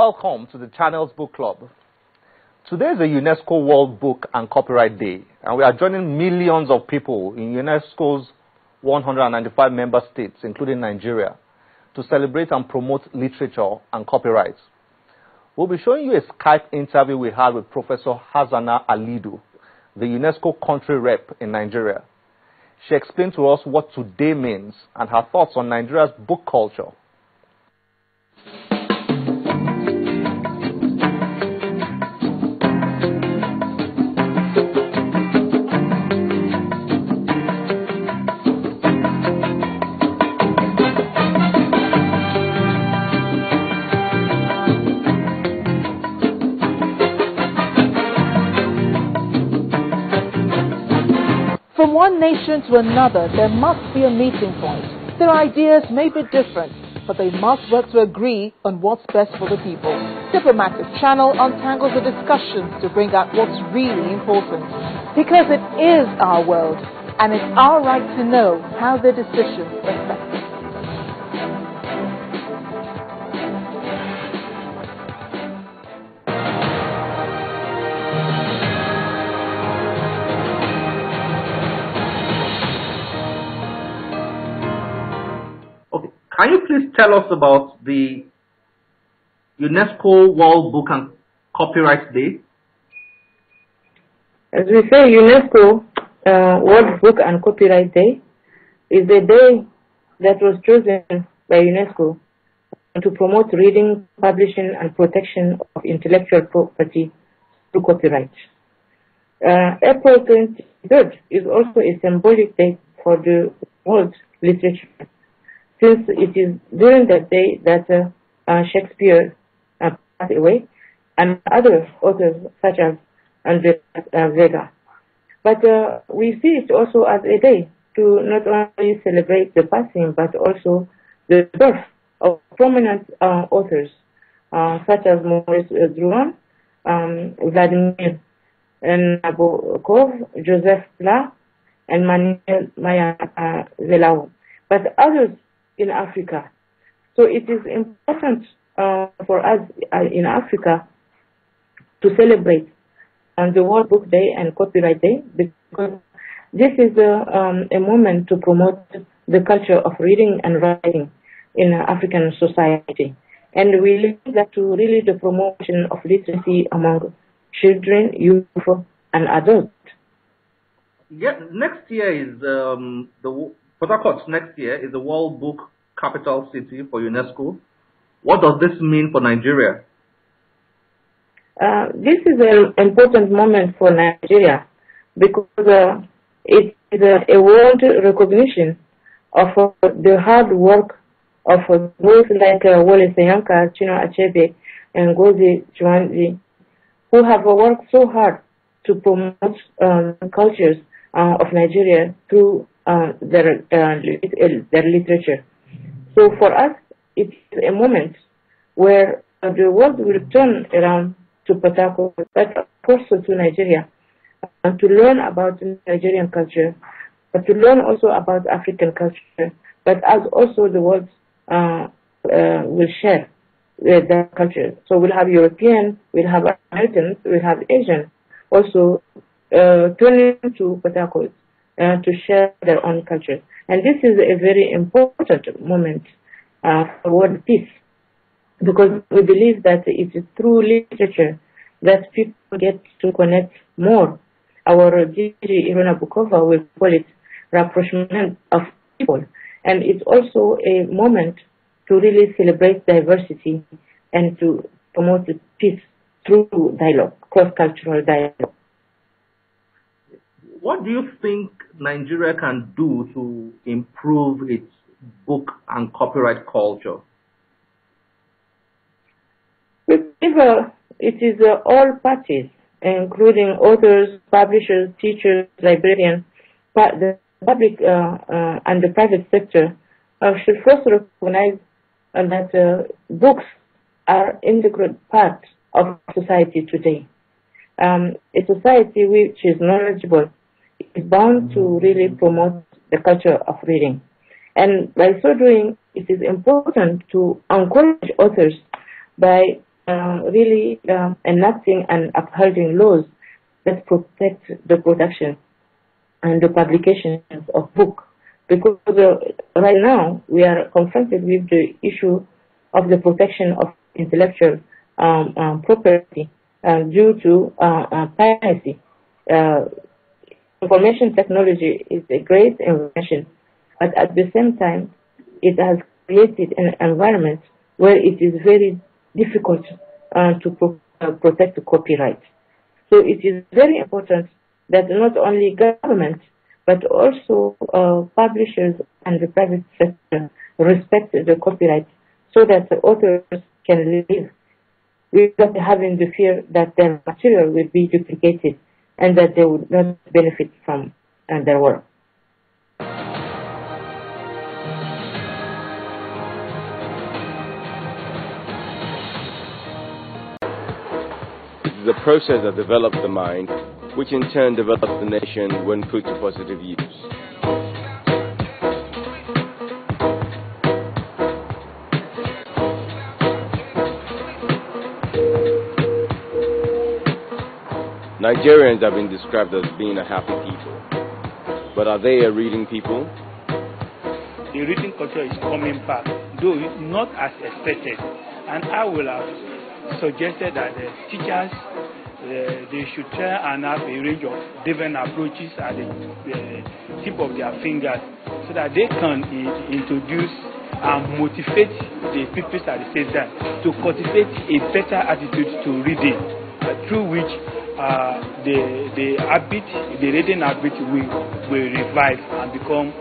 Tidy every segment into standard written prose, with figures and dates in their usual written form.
Welcome to the Channels Book Club. Today is the UNESCO World Book and Copyright Day, and we are joining millions of people in UNESCO's 195 member states, including Nigeria, to celebrate and promote literature and copyright. We'll be showing you a Skype interview we had with Professor Hassana Alidu, the UNESCO country rep in Nigeria. She explained to us what today means and her thoughts on Nigeria's book culture. From one nation to another, there must be a meeting point. Their ideas may be different, but they must work to agree on what's best for the people. Diplomatic Channel untangles the discussions to bring out what's really important. Because it is our world, and it's our right to know how their decisions affect it. Can you please tell us about the UNESCO World Book and Copyright Day? As we say, UNESCO World Book and Copyright Day is a day that was chosen by UNESCO to promote reading, publishing, and protection of intellectual property through copyright. April 23rd is also a symbolic day for the world literature, since it is during that day that Shakespeare passed away and other authors such as Andre Vega. But we see it also as a day to not only celebrate the passing but also the birth of prominent authors such as Maurice Druon, Vladimir Nabokov, Joseph Pla, and Manuel Maya Zelao, but others in Africa. So it is important for us in Africa to celebrate on the World Book Day and Copyright Day, because this is a moment to promote the culture of reading and writing in African society. And we link that to really the promotion of literacy among children, youth, and adults. Yeah, next year is Port Harcourt next year is the World Book Capital City for UNESCO. What does this mean for Nigeria? This is an important moment for Nigeria because it is a world recognition of the hard work of those like Wole Soyinka, Chinua Achebe, and Ngozi Chwanzi, who have worked so hard to promote cultures of Nigeria through their literature. So for us, it's a moment where the world will turn around to Port Harcourt, but also to Nigeria, to learn about Nigerian culture, but to learn also about African culture, but as also the world will share their culture. So we'll have European, we'll have Americans, we'll have Asian, also turning to Port Harcourt to share their own culture. And this is a very important moment for world peace, because we believe that it is through literature that people get to connect more. Our Gigi Irona Bukova will call it rapprochement of people. And it's also a moment to really celebrate diversity and to promote peace through dialogue, cross-cultural dialogue. What do you think Nigeria can do to improve its book and copyright culture? We believe it is all parties, including authors, publishers, teachers, librarians, the public and the private sector should first recognize that books are an integral part of society today. A society which is knowledgeable is bound to really promote the culture of reading. And by so doing, it is important to encourage authors by really enacting and upholding laws that protect the production and the publications of books. Because right now we are confronted with the issue of the protection of intellectual property due to piracy. Information technology is a great invention, but at the same time, it has created an environment where it is very difficult to protect the copyright. So it is very important that not only government, but also publishers and the private sector respect the copyright so that the authors can live without having the fear that their material will be duplicated and that they would not benefit from their work. It is a process that develops the mind, which in turn develops the nation when put to positive use. Nigerians have been described as being a happy people, but are they a reading people? The reading culture is coming back, though not as expected, and I will have suggested that the teachers they should try and have a range of different approaches at the tip of their fingers so that they can introduce and motivate the pupils at the same time to cultivate a better attitude to reading, through which the reading habit will revive and become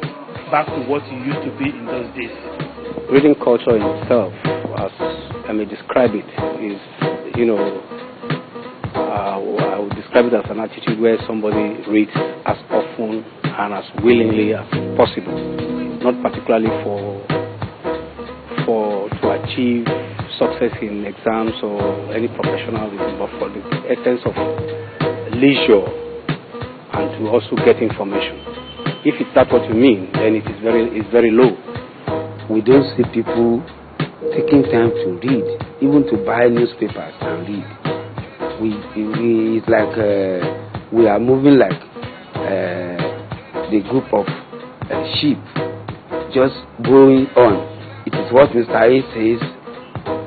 back to what it used to be in those days. Reading culture in itself, as I may describe it, is, I would describe it as an attitude where somebody reads as often and as willingly as possible, not particularly to achieve success in exams or any professionalism, but for the essence of leisure and to also get information. If that's what you mean, then it's very low. We don't see people taking time to read, even to buy newspapers and read. It's like we are moving like the group of sheep, just going on. It is what Mr. A says,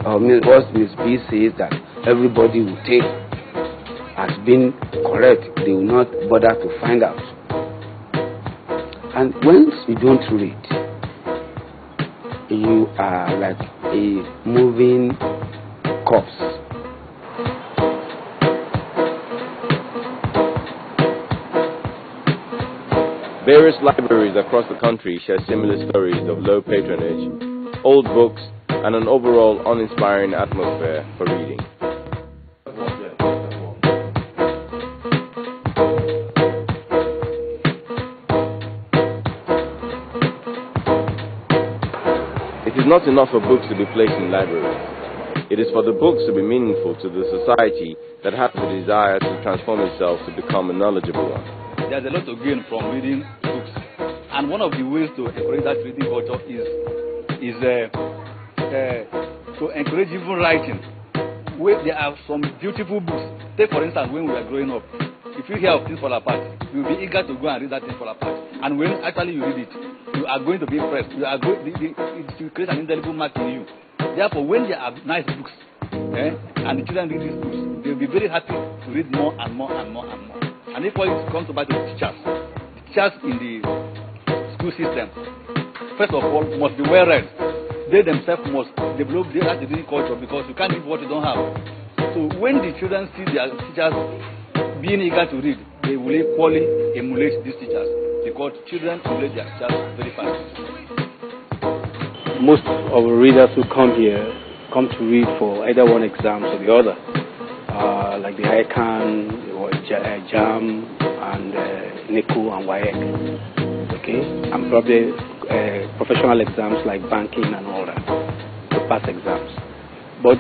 or what Ms. B says, that everybody will take as being correct. They will not bother to find out. And once you don't read, you are like a moving corpse. Various libraries across the country share similar stories of low patronage, old books, and an overall uninspiring atmosphere for reading. It is not enough for books to be placed in libraries. It is for the books to be meaningful to the society that has the desire to transform itself to become a knowledgeable one. There's a lot to gain from reading books, and one of the ways to encourage that reading culture is to encourage even writing. Where there are some beautiful books. Take for instance, when we were growing up, if you hear of Things Fall Apart, you'll be eager to go and read that Things Fall Apart. And when actually you read it, you are going to be impressed. It will create an indelible mark in you. Therefore, when there are nice books, and the children read these books, they'll be very happy to read more and more and more and more. And if it comes about the teachers in the school system, first of all, must be well read. They themselves must develop their reading culture, because you can't read what you don't have. So when the children see their teachers being eager to read, they will equally emulate these teachers, because children emulate their teachers very fast. Most of the readers who come here come to read for either one exam or the other, like the ICANN, or JAM, and NECO and WAEC. Okay, and probably professional exams like banking and all that, to pass exams. But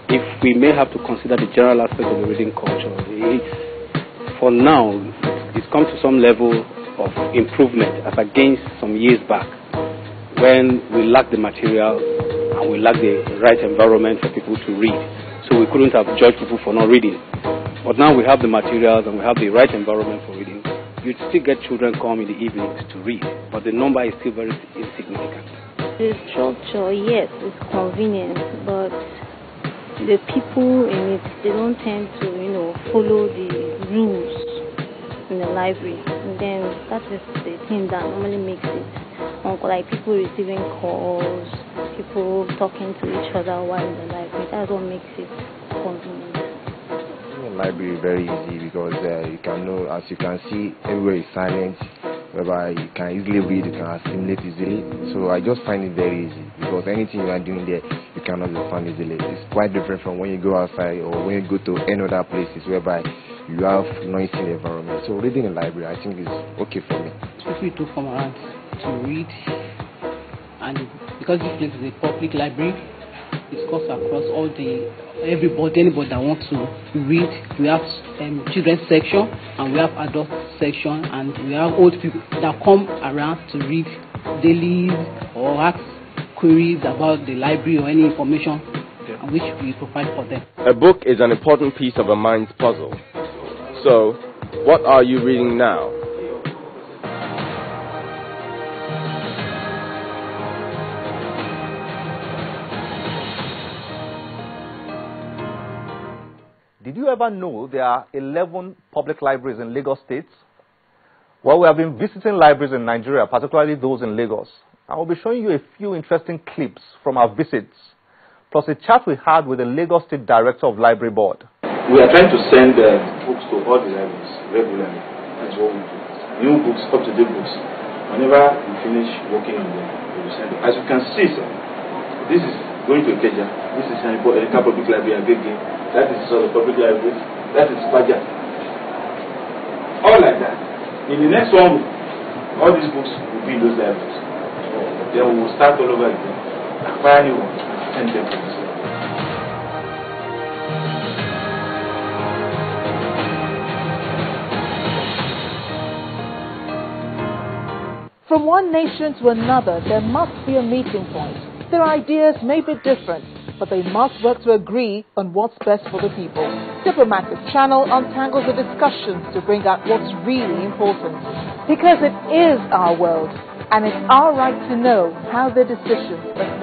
if we may have to consider the general aspect of the reading culture, for now, it's come to some level of improvement as against some years back, when we lacked the material and we lacked the right environment for people to read. so we couldn't have judged people for not reading. But now we have the materials and we have the right environment for reading. You'd still get children come in the evenings to read, but the number is still very insignificant. The structure, yes, is convenient, but the people in it, they don't tend to, follow the rules in the library. And then that is the thing that normally makes it like people receiving calls, people talking to each other while in the library. That's what makes it convenient. The library is very easy because you can know, as you can see, everywhere is silent, whereby you can easily read, you can assimilate easily. So I just find it very easy because anything you are doing there, you cannot understand easily. It's quite different from when you go outside or when you go to any other places whereby you have noisy environment. So reading in the library, I think is okay for me. People do come around to read, and because this place is a public library, it goes across anybody that wants to read. We have children's section and we have adult section, and we have old people that come around to read daily or ask queries about the library or any information which we provide for them. A book is an important piece of a mind's puzzle. So, what are you reading now? Did you ever know there are 11 public libraries in Lagos State? Well, we have been visiting libraries in Nigeria, particularly those in Lagos. I will be showing you a few interesting clips from our visits, plus a chat we had with the Lagos State Director of Library Board. We are trying to send books to all the libraries regularly. That's what we do. New books, up-to-date books. Whenever we finish working on them, we will send them. As you can see, sir, this is going to Ikeja. This is an important public library and Gege. That is the public library. That is Baja. All like that. In the next one week, all these books will be in those libraries. Then we will start all over again, acquire new ones, and send them to this library. From one nation to another, there must be a meeting point. Their ideas may be different, but they must work to agree on what's best for the people. Diplomatic Channel untangles the discussions to bring out what's really important. Because it is our world, and it's our right to know how their decisions affect.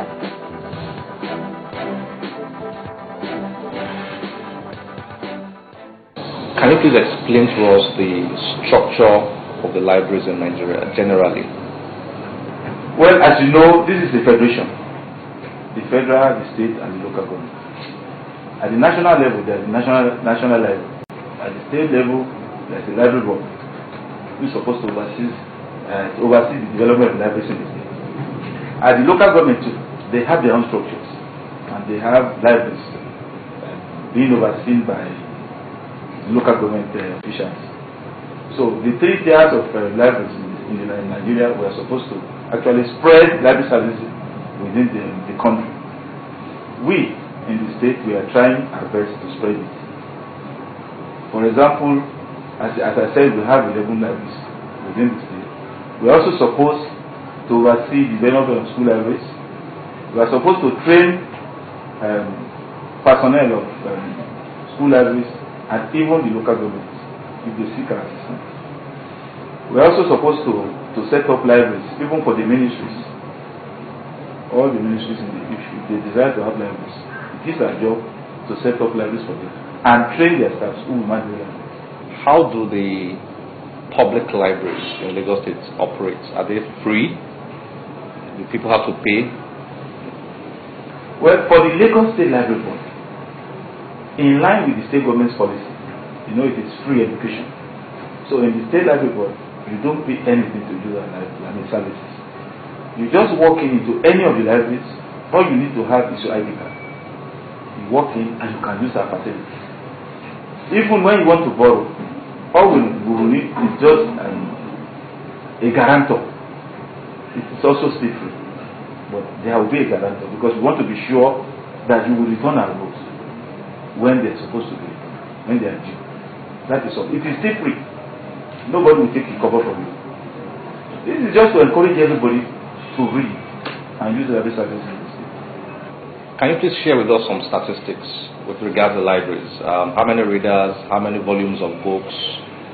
Can you please explain to us the structure of the libraries in Nigeria generally? Well, as you know, this is a federation. The federal, the state, and the local government. At the national level, there's the national level. At the state level, there's the library board, which is supposed to oversee the development of libraries in the state. At the local government too, they have their own structures, and they have libraries being overseen by local government officials. So the 3 tiers of libraries in Nigeria were supposed to actually spread library services within the country. We, in the state, we are trying our best to spread it. For example, as I said, we have 11 libraries within the state. We are also supposed to oversee the development of school libraries. We are supposed to train personnel of school libraries and even the local government if they seek our assistance. We are also supposed to set up libraries, even for the ministries. All the ministries, if they desire to have libraries, it is our job to set up libraries for them and train their staffs who will manage the libraries. How do the public libraries in Lagos State operate? Are they free? Do people have to pay? Well, for the Lagos State Library Board, in line with the state government's policy, it is free education. So in the state library board, you don't pay anything to do that library services. You just walk into any of the libraries. All you need to have is your ID card. You walk in and you can use our facilities. Even when you want to borrow, all we will need is just a guarantor. It is also still free, but there will be a guarantor because we want to be sure that you will return our books when they're supposed to be, when they are due. That is all. It is still free. Nobody will take the cover from you. This is just to encourage everybody to read and use the library services in the state. Can you please share with us some statistics with regard to libraries? How many readers, how many volumes of books,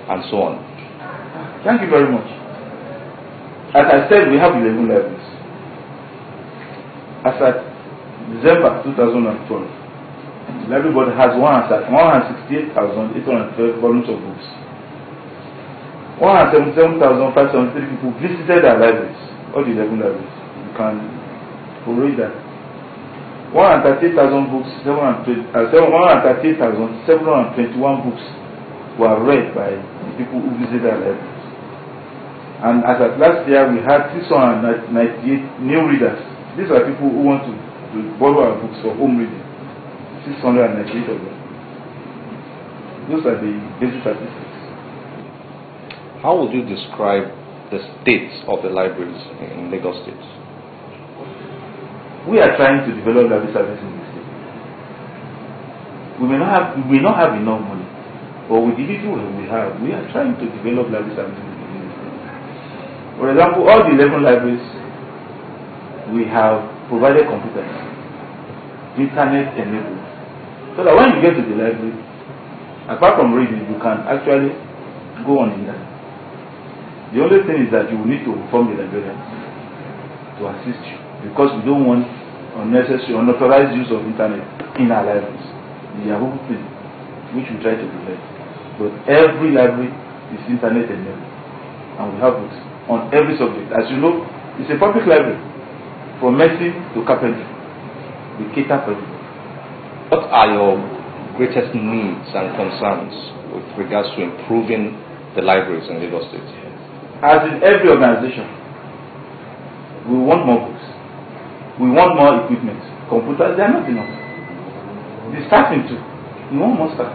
and so on? Thank you very much. As I said, we have 11 libraries. As at December 2012, the library board has 168,812 volumes of books. 177,573 people visited our libraries, all the 11 libraries. You can read that. 138,721 books were read by the people who visited our libraries. And as at last year, we had 698 new readers. These are people who want to borrow our books for home reading. 698 of them. Those are the basic statistics. How would you describe the state of the libraries in Lagos State? We are trying to develop library services in the state. We may not have enough money, but with the little we have, we are trying to develop library services in the state. For example, all the 11 libraries, we have provided computers, internet enabled, so that when you get to the library, apart from reading, you can actually go on internet. The only thing is that you will need to inform the librarians to assist you, because we don't want unnecessary, unauthorized use of internet in our libraries. The Yahoo thing, which we try to prevent. But every library is internet enabled, and we have books on every subject. As you know, it's a public library, from medicine to carpentry. We cater for everybody. What are your greatest needs and concerns with regards to improving the libraries in Lagos State? As in every organization, we want more books. We want more equipment. Computers, they are not enough. The staffing too. We want more staff.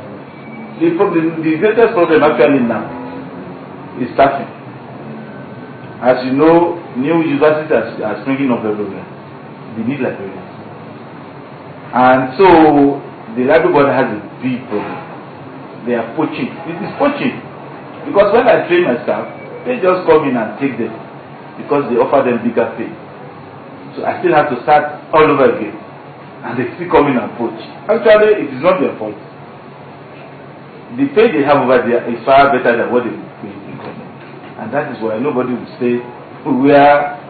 The greatest problem actually now is staffing. As you know, new universities are springing up everywhere. They need librarians. And so, the library board has a big problem. They are poaching. It is poaching. Because when I train my staff, they just come in and take them because they offer them bigger pay. So I still have to start all over again. And they still come in and poach. Actually, it is not their fault. The pay they have over there is far better than what they pay in government. And that is why nobody will stay where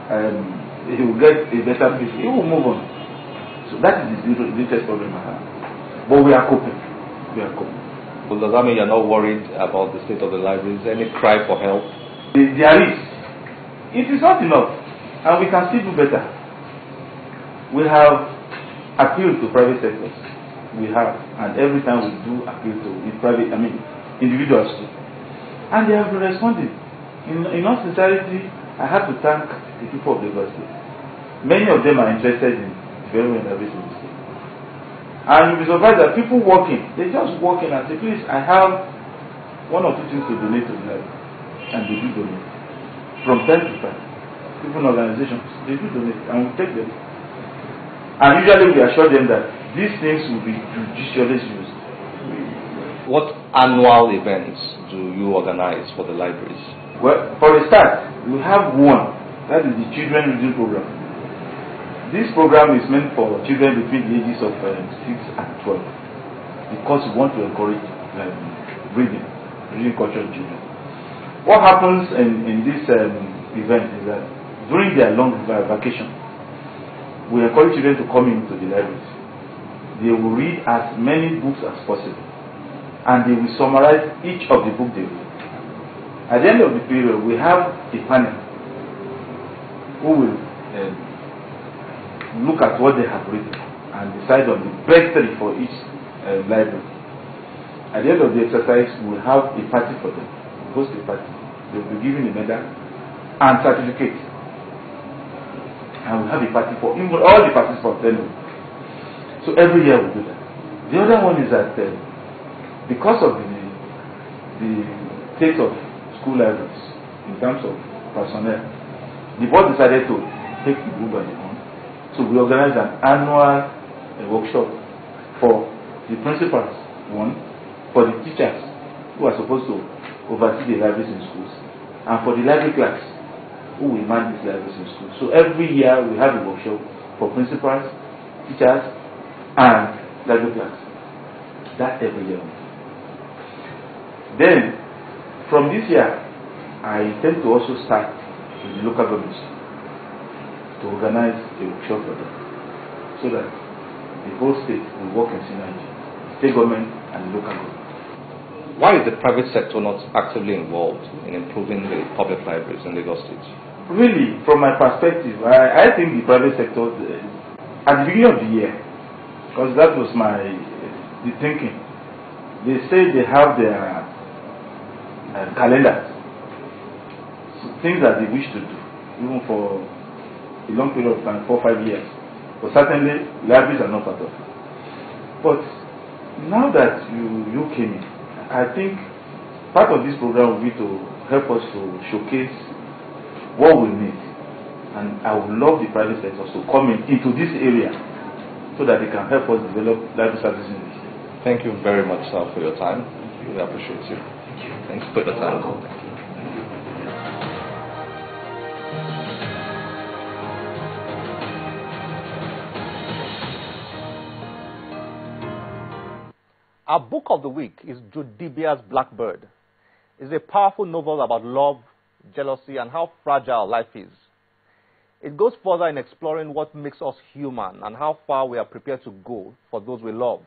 he will get a better pay. He will move on. So that is the greatest problem I have. But we are coping. We are coping. Well, does that mean you're not worried about the state of the libraries? Any cry for help? There is. It is not enough. And we can still do better. We have appealed to private sectors. We have. And every time we do appeal to individuals too. And they have been responding. In all sincerity, I have to thank the people of Lagos State. Many of them are interested in developing everything in the state. And you'll be surprised that people walking, they just walk in and say, please, I have 1 or 2 things to donate to the library. And they do donate. From time to time. Different organizations, they do donate. And we take them. And usually we assure them that these things will be judiciously used. What annual events do you organize for the libraries? Well, for a start, we have one. That is the Children Reading Program. This program is meant for children between the ages of 6 and 12. Because we want to encourage reading culture in children. What happens in this event is that during their long vacation, we encourage children to come into the libraries. They will read as many books as possible, and they will summarize each of the books they read. At the end of the period, we have a panel who will look at what they have written and decide on the best 3 for each library. At the end of the exercise, we will have a party for them. Host a party. They will be given a medal and certificate. And we have a party for even all the participants. So every year we do that. The other one is that because of the state of school libraries in terms of personnel, the board decided to take the group by the own. So we organized an annual workshop for the principals, one, for the teachers who are supposed to oversee the libraries in schools, and for the library clerks who will man these libraries in schools. So every year we have a workshop for principals, teachers, and library class. That every year. Then, from this year, I intend to also start with the local governments to organize a workshop for them, so that the whole state will work in synergy, state government and the local government. Why is the private sector not actively involved in improving the public libraries in Lagos State? Really, from my perspective, I think the private sector, at the beginning of the year, because that was the thinking, they say they have their calendars, so things that they wish to do, even for a long period of time, 4 or 5 years. But certainly, libraries are not part of it. But now that you came in, I think part of this program will be to help us to showcase what we need. And I would love the private sector to come into this area so that they can help us develop library services in this area. Thank you very much, sir, for your time. We appreciate you. Thanks for your time. Our book of the week is Judibia's Blackbird. It's a powerful novel about love, jealousy, and how fragile life is. It goes further in exploring what makes us human and how far we are prepared to go for those we love.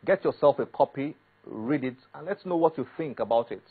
Get yourself a copy, read it, and let's know what you think about it.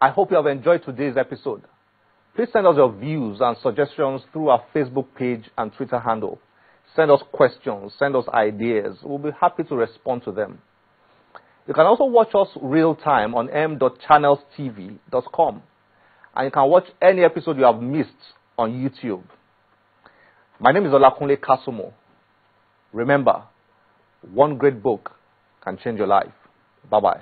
I hope you have enjoyed today's episode. Please send us your views and suggestions through our Facebook page and Twitter handle. Send us questions, send us ideas. We'll be happy to respond to them. You can also watch us real time on m.channelstv.com. And you can watch any episode you have missed on YouTube. My name is Olakunle Kasumo. Remember, one great book can change your life. Bye-bye.